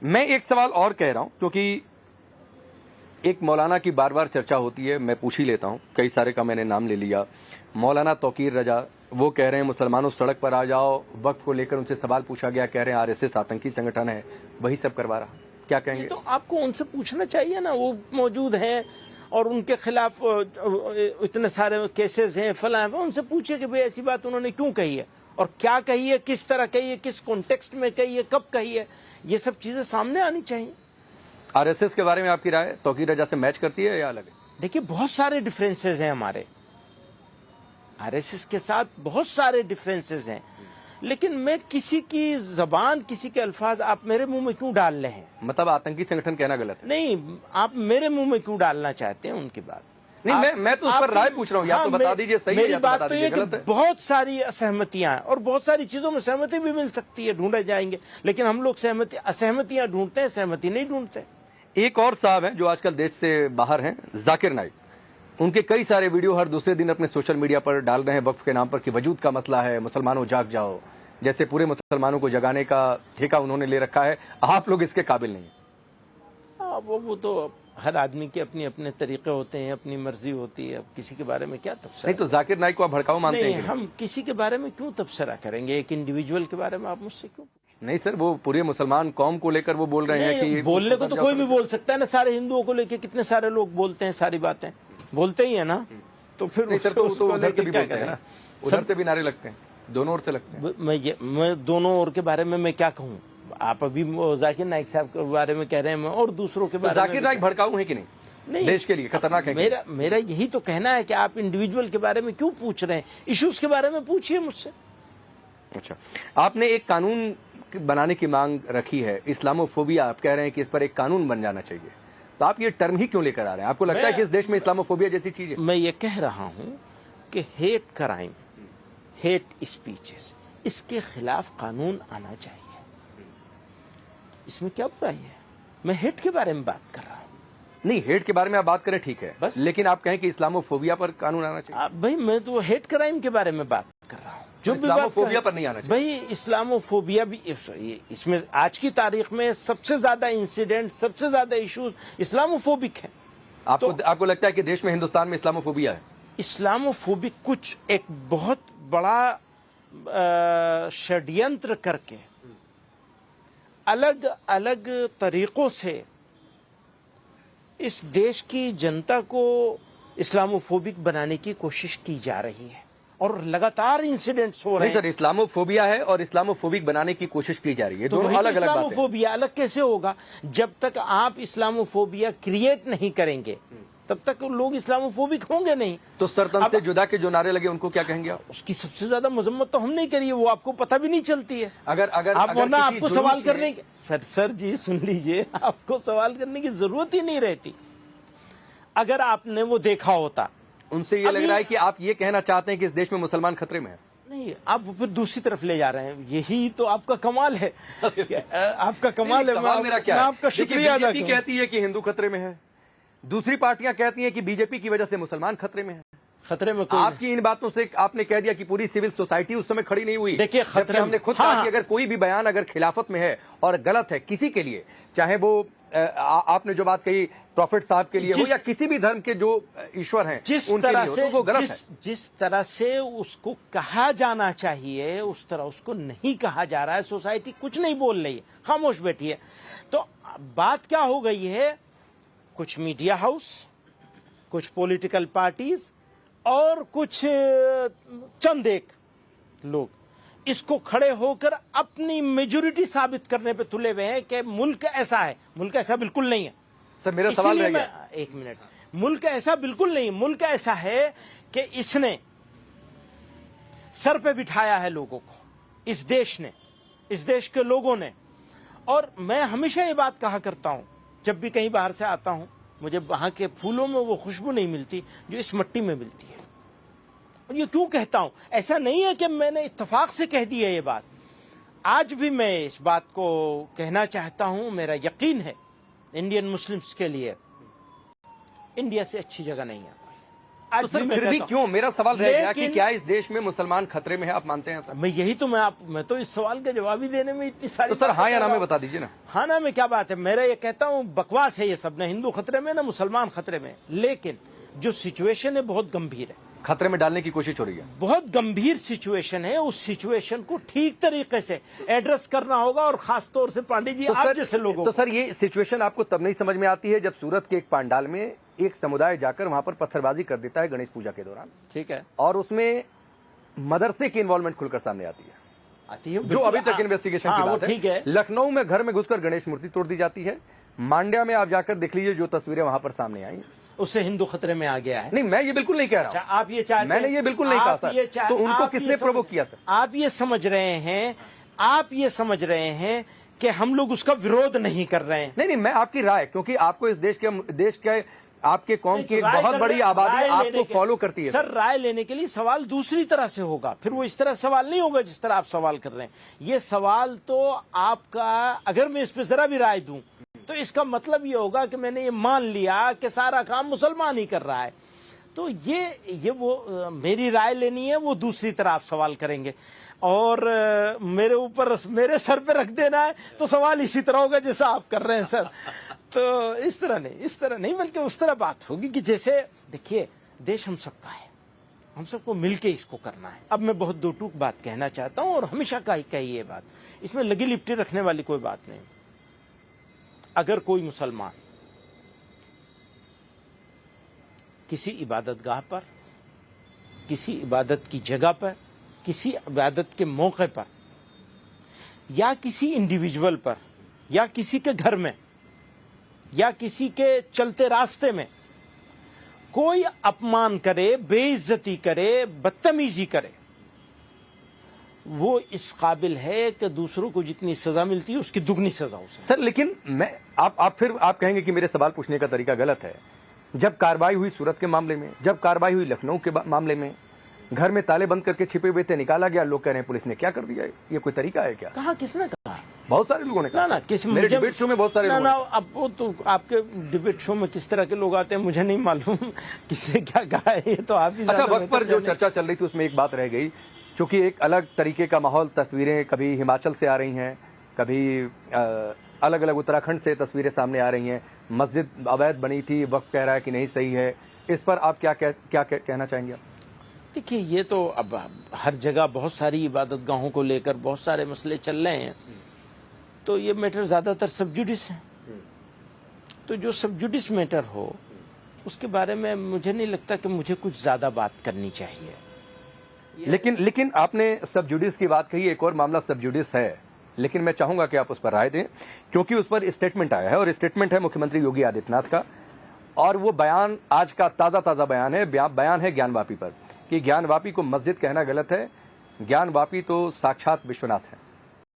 मैं एक सवाल और कह रहा हूं, क्योंकि एक मौलाना की बार बार चर्चा होती है, मैं पूछ ही लेता हूं, कई सारे का मैंने नाम ले लिया। मौलाना तौकीर रजा, वो कह रहे हैं मुसलमानों सड़क पर आ जाओ, वक्फ को लेकर उनसे सवाल पूछा गया, कह रहे हैं आरएसएस आतंकी संगठन है, वही सब करवा रहा। क्या कहेंगे? तो आपको उनसे पूछना चाहिए ना, वो मौजूद हैं और उनके खिलाफ इतने सारे केसेस हैं, फला है, उनसे पूछिए कि भाई ऐसी बात उन्होंने क्यों कही है और क्या कही है, किस तरह कही है, किस कॉन्टेक्स्ट में कही है, कब कही है, ये सब चीजें सामने आनी चाहिए। आरएसएस के बारे में आपकी राय तौकीर रजा से मैच करती है या अलग है? देखिए, बहुत सारे डिफरेंसेस हैं हमारे आरएसएस के साथ, बहुत सारे डिफरेंसेस हैं, लेकिन मैं किसी की जबान, किसी के अल्फाज आप मेरे मुंह में क्यों डाल रहे हैं? मतलब आतंकी संगठन कहना गलत है? नहीं, आप मेरे मुंह में क्यों डालना चाहते हैं उनकी बात? नहीं, मैं तो उस पर राय पूछ रहा हूँ, या तो बता दीजिए सही है, मेरी या तो बात बता तो दीजिए ये कि गलत है। बहुत सारी असहमतियां हैं और बहुत सारी चीजों में सहमति भी मिल सकती है, ढूंढे जाएंगे, लेकिन हम लोग असहमतियां ढूंढते हैं, सहमति नहीं ढूंढते। एक और साहब हैं जो आजकल देश से बाहर हैं, जाकिर नाइक। उनके कई सारे वीडियो हर दूसरे दिन अपने सोशल मीडिया पर डाल रहे हैं वक्फ के नाम पर कि वजूद का मसला है, मुसलमानों जाग जाओ, जैसे पूरे मुसलमानों को जगाने का ठेका उन्होंने ले रखा है। आप लोग इसके काबिल नहीं हैं। वो तो हर आदमी के अपने अपने तरीके होते हैं, अपनी मर्जी होती है, अब किसी के बारे में क्या तबसरा? नहीं तो जाकिर नाइक को आप भड़काऊ मानते हैं? हम किसी के बारे में क्यों तबसरा करेंगे? एक इंडिविजुअल के बारे में आप मुझसे क्यों? नहीं सर, वो पूरे मुसलमान कौम को लेकर वो बोल रहे हैं कि बोलने को तो कोई भी बोल सकता है ना, सारे हिंदुओं को लेकर कितने सारे लोग बोलते हैं, सारी बातें बोलते ही है ना, तो फिर उधर से भी बोलते हैं ना, उधर से भी नारे लगते हैं, दोनों ओर से लगते हैं। मैं दोनों ओर के बारे में मैं क्या कहूँ? आप अभी जाकिर नाइक साहब के बारे में कह रहे हैं, मैं और दूसरों के बारे में। जाकिर नाइक भड़काऊ है कि नहीं? देश के लिए खतरनाक है? मेरा यही तो कहना है कि आप इंडिविजुअल के बारे में क्यों पूछ रहे हैं? इश्यूज के बारे में पूछिए मुझसे। अच्छा, आपने एक कानून बनाने की मांग रखी है, इस्लामोफोबिया, आप कह रहे हैं कि इस पर एक कानून बन जाना चाहिए, तो आप ये टर्म ही क्यों लेकर आ रहे हैं? आपको लगता है कि इस देश में इस्लामोफोबिया जैसी चीज है? मैं ये कह रहा हूं कि हेट क्राइम, हेट स्पीचेस, इसके खिलाफ कानून आना चाहिए। इसमें क्या बुराई है? मैं हेट के बारे में बात कर रहा हूं। नहीं, हेट के बारे में आप बात करें, ठीक है, बस, लेकिन आप कहें कि इस्लामोफोबिया पर कानून आना चाहिए। भाई मैं तो हेट क्राइम के बारे में बात कर रहा हूँ, जो भी इस्लामोफोबिया पर नहीं आना चाहिए। भाई इस्लामोफोबिया भी इसमें आज की तारीख में सबसे ज्यादा इंसिडेंट, सबसे ज्यादा इश्यूज इस्लामोफोबिक है। आपको लगता है कि देश में, हिंदुस्तान में इस्लामोफोबिया है? इस्लामोफोबिक कुछ एक बहुत बड़ा षड्यंत्र करके अलग अलग तरीकों से इस देश की जनता को इस्लामोफोबिक बनाने की कोशिश की जा रही है और लगातार इंसिडेंट्स हो रहे हैं। नहीं सर, इस्लामोफोबिया है और इस्लामोफोबिक बनाने की कोशिश की जा रही है, दोनों अलग अलग बातें। इस्लामोफोबिया अलग कैसे होगा? जब तक आप इस्लामोफोबिया क्रिएट नहीं करेंगे तब तक लोग इस्लामोफोबिक होंगे नहीं। तो सरतन से जुदा के जो नारे लगे उनको क्या कहेंगे आप? उसकी सबसे ज्यादा मजम्मत तो हम नहीं करिए, वो आपको पता भी नहीं चलती है। अगर आप वरना आपको सवाल करने की सर जी सुन लीजिए, आपको सवाल करने की जरूरत ही नहीं रहती अगर आपने वो देखा होता। उनसे ये लग रहा है कि आप ये कहना चाहते हैं कि इस देश में मुसलमान खतरे में है? नहीं, आप फिर दूसरी तरफ ले जा रहे हैं, यही तो आपका कमाल है। आपका कमाल है। मेरा क्या है? आपका शुक्रिया अदा बीजेपी कहती है कि हिंदू खतरे में है, दूसरी पार्टियां कहती हैं कि बीजेपी की वजह से मुसलमान खतरे में है। खतरे में कोई आपकी इन बातों से आपने कह दिया कि पूरी सिविल सोसाइटी उस समय खड़ी नहीं हुई। देखिए, खतरे हमने खुद कहा कि अगर कोई भी बयान अगर खिलाफत में है और गलत है किसी के लिए, चाहे वो आपने जो बात कही प्रॉफिट साहब के लिए हो या किसी भी धर्म के जो ईश्वर हैं उनके लिए हो, तो वो गलत है। जिस तरह से उसको कहा जाना चाहिए उस तरह उसको नहीं कहा जा रहा है। सोसाइटी कुछ नहीं बोल रही है, खामोश बैठी है। तो बात क्या हो गई है? कुछ मीडिया हाउस, कुछ पॉलिटिकल पार्टीज और कुछ चंद एक लोग इसको खड़े होकर अपनी मेजोरिटी साबित करने पे तुले हुए हैं कि मुल्क ऐसा है। मुल्क ऐसा बिल्कुल नहीं है। सर मेरा सवाल रह गया, एक मिनट। मुल्क ऐसा बिल्कुल नहीं। मुल्क ऐसा है कि इसने सर पे बिठाया है लोगों को, इस देश ने, इस देश के लोगों ने। और मैं हमेशा ये बात कहा करता हूं, जब भी कहीं बाहर से आता हूं, मुझे वहां के फूलों में वो खुशबू नहीं मिलती जो इस मिट्टी में मिलती है। और ये क्यों कहता हूं? ऐसा नहीं है कि मैंने इत्तेफाक से कह दी है ये बात। आज भी मैं इस बात को कहना चाहता हूं। मेरा यकीन है इंडियन मुस्लिम्स के लिए इंडिया से अच्छी जगह नहीं है कोई। आज तो सर मैं फिर भी कहता हूं। क्यों, मेरा सवाल रह गया कि लेकिन- क्या इस देश में मुसलमान खतरे में है, आप मानते हैं सर? मैं यही तो मैं तो इस सवाल का जवाब ही देने में इतनी सारी तो सर बातें हाँ या कह ना रहा में हूं। बता दीजिए ना। हाँ ना में क्या बात है, मेरा ये कहता हूं बकवास है ये सब, ना हिंदू खतरे में ना मुसलमान खतरे में। लेकिन जो सिचुएशन है बहुत गंभीर है, खतरे में डालने की कोशिश हो रही है। बहुत गंभीर सिचुएशन है। उस सिचुएशन को ठीक तरीके से एड्रेस करना होगा, और खास तौर से पांडे जी आप जैसे लोगों तो को। सर ये सिचुएशन आपको तब नहीं समझ में आती है जब सूरत के एक पंडाल में एक समुदाय जाकर वहां पर पत्थरबाजी कर देता है गणेश पूजा के दौरान, ठीक है, और उसमें मदरसे की इन्वॉल्वमेंट खुलकर सामने आती है, आती है जो अभी तक इन्वेस्टिगेशन की वो बात ठीक है। है। लखनऊ में घर में घुसकर गणेश मूर्ति तोड़ दी जाती है। मांड्या में आप जाकर देख लीजिए जो तस्वीरें वहां पर सामने आई। उससे हिंदू खतरे में आ गया है। नहीं, मैं ये बिल्कुल नहीं कह अच्छा, रहा हूं। आप ये चाहते मैंने ये बिल्कुल नहीं कहा आप ये सर। तो उनको आप ये किसने समझ- प्रोवोक किया सर? आप ये समझ रहे हैं, आप ये समझ रहे हैं कि हम लोग उसका विरोध नहीं कर रहे हैं। नहीं नहीं, मैं आपकी राय, क्योंकि आपको इस देश के आपके कौम की एक राय बहुत कर बड़ी रहे- आबादी राय आपको लेने के- फॉलो करती है सर राय लेने के लिए सवाल दूसरी तरह से होगा, फिर वो इस तरह सवाल नहीं होगा जिस तरह आप सवाल कर रहे हैं। ये सवाल तो आपका, अगर मैं इस पर जरा भी राय दूं तो इसका मतलब ये होगा कि मैंने ये मान लिया कि सारा काम मुसलमान ही कर रहा है। तो ये वो मेरी राय लेनी है, वो दूसरी तरह आप सवाल करेंगे, और मेरे ऊपर, मेरे सर पे रख देना है तो सवाल इसी तरह होगा जैसा आप कर रहे हैं सर। तो इस तरह नहीं बल्कि उस तरह बात होगी कि जैसे, देखिए देश हम सबका है, हम सबको मिलके इसको करना है। अब मैं बहुत दो टूक बात कहना चाहता हूं, और हमेशा का ही ये बात, इसमें लगी लिपटी रखने वाली कोई बात नहीं। अगर कोई मुसलमान किसी इबादतगाह पर, किसी इबादत की जगह पर, किसी इबादत के मौके पर, या किसी इंडिविजुअल पर, या किसी के घर में, या किसी के चलते रास्ते में कोई अपमान करे, बेइज्जती करे, बदतमीजी करे, वो इस काबिल है कि दूसरों को जितनी सजा मिलती है उसकी दुगनी सजा उसे। सर। लेकिन मैं आप कहेंगे कि मेरे सवाल पूछने का तरीका गलत है। जब कार्रवाई हुई सूरत के मामले में, जब कार्रवाई हुई लखनऊ के मामले में, घर में ताले बंद करके छिपे हुए थे, निकाला गया, लोग कह रहे हैं पुलिस ने क्या कर दिया है? ये कोई तरीका है क्या? कहा, किसने कहा? बहुत सारे लोगों ने कहा। ना किस मेरे डिबेट शो में बहुत सारे लोगों ने। अब वो तो आपके डिबेट शो में किस तरह के लोग आते हैं मुझे नहीं मालूम किसने क्या कहा है, ये तो आप ही अच्छा, ज्यादा वक्त पर बेहतर जो जाने। चर्चा चल रही थी उसमें एक बात रह गई, क्योंकि एक अलग तरीके का माहौल, तस्वीरें कभी हिमाचल से आ रही हैं, कभी अलग अलग उत्तराखंड से तस्वीरें सामने आ रही हैं। मस्जिद अवैध बनी थी, वक्त कह रहा है कि नहीं सही है। इस पर आप क्या कहना चाहेंगे? देखिए, ये तो अब हर जगह बहुत सारी इबादत गाहों को लेकर बहुत सारे मसले चल रहे हैं, तो ये मैटर ज्यादातर सब जुडिस है। तो जो सब जुडिस मैटर हो उसके बारे में मुझे नहीं लगता कि मुझे कुछ ज्यादा बात करनी चाहिए। लेकिन आपने सब जुडिस की बात कही, एक और मामला सब जुडिस है, लेकिन मैं चाहूंगा कि आप उस पर राय दें, क्योंकि उस पर स्टेटमेंट आया है, और स्टेटमेंट है मुख्यमंत्री योगी आदित्यनाथ का, और वो बयान आज का ताजा बयान है। बयान है ज्ञानवापी पर, कि ज्ञानवापी को मस्जिद कहना गलत है, ज्ञानवापी तो साक्षात विश्वनाथ है।